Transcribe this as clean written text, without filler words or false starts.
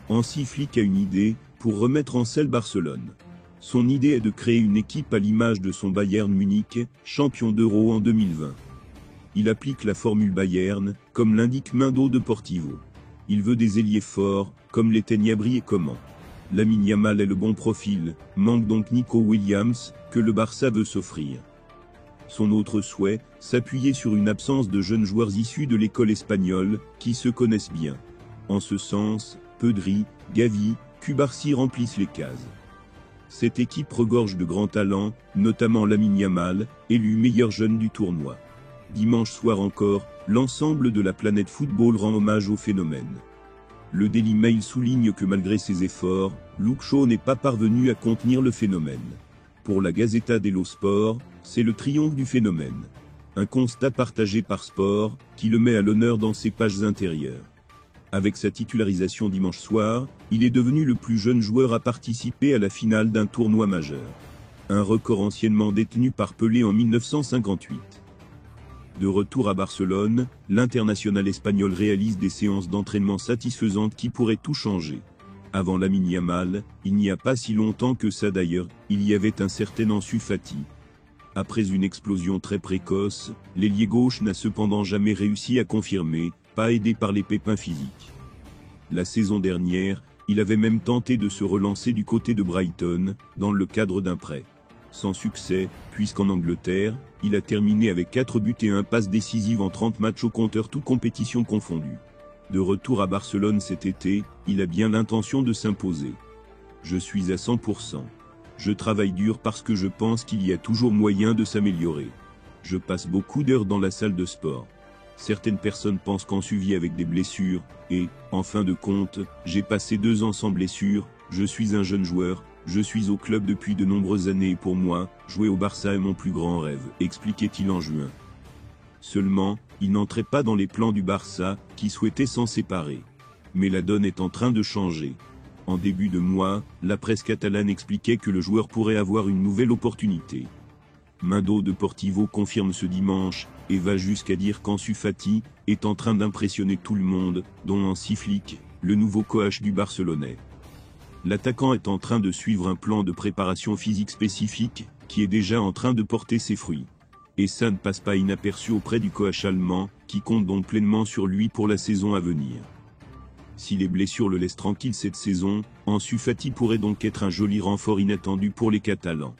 Hansi Flick a une idée pour remettre en selle Barcelone. Son idée est de créer une équipe à l'image de son Bayern Munich, champion d'Euro en 2020. Il applique la formule Bayern, comme l'indique Mundo Deportivo. Il veut des ailiers forts, comme l'était Gnabry et Coman. Lamine Yamal est le bon profil, manque donc Nico Williams, que le Barça veut s'offrir. Son autre souhait, s'appuyer sur une absence de jeunes joueurs issus de l'école espagnole, qui se connaissent bien. En ce sens, Pedri, Gavi, Cubarsí remplissent les cases. Cette équipe regorge de grands talents, notamment Lamine Yamal, élu meilleur jeune du tournoi. Dimanche soir encore, l'ensemble de la planète football rend hommage au phénomène. Le Daily Mail souligne que malgré ses efforts, Luke Shaw n'est pas parvenu à contenir le phénomène. Pour la Gazzetta dello Sport, c'est le triomphe du phénomène. Un constat partagé par Sport, qui le met à l'honneur dans ses pages intérieures. Avec sa titularisation dimanche soir, il est devenu le plus jeune joueur à participer à la finale d'un tournoi majeur. Un record anciennement détenu par Pelé en 1958. De retour à Barcelone, l'international espagnol réalise des séances d'entraînement satisfaisantes qui pourraient tout changer. Avant Lamine Yamal, il n'y a pas si longtemps que ça d'ailleurs, il y avait un certain Ansu Fati. Après une explosion très précoce, l'ailier gauche n'a cependant jamais réussi à confirmer, pas aidé par les pépins physiques. La saison dernière, il avait même tenté de se relancer du côté de Brighton, dans le cadre d'un prêt. Sans succès, puisqu'en Angleterre, il a terminé avec 4 buts et 1 passe décisive en 30 matchs au compteur toutes compétitions confondues. De retour à Barcelone cet été, il a bien l'intention de s'imposer. Je suis à 100%. Je travaille dur parce que je pense qu'il y a toujours moyen de s'améliorer. Je passe beaucoup d'heures dans la salle de sport. Certaines personnes pensent qu'Ansu vit avec des blessures, et, en fin de compte, j'ai passé 2 ans sans blessure, je suis un jeune joueur, je suis au club depuis de nombreuses années et pour moi, jouer au Barça est mon plus grand rêve, expliquait-il en juin. Seulement, il n'entrait pas dans les plans du Barça, qui souhaitait s'en séparer. Mais la donne est en train de changer. En début de mois, la presse catalane expliquait que le joueur pourrait avoir une nouvelle opportunité. Mundo Deportivo confirme ce dimanche, et va jusqu'à dire qu'Ansu Fati est en train d'impressionner tout le monde, dont Hansi Flick, le nouveau coach du Barcelonais. L'attaquant est en train de suivre un plan de préparation physique spécifique, qui est déjà en train de porter ses fruits. Et ça ne passe pas inaperçu auprès du coach allemand, qui compte donc pleinement sur lui pour la saison à venir. Si les blessures le laissent tranquille cette saison, Ansu Fati pourrait donc être un joli renfort inattendu pour les Catalans.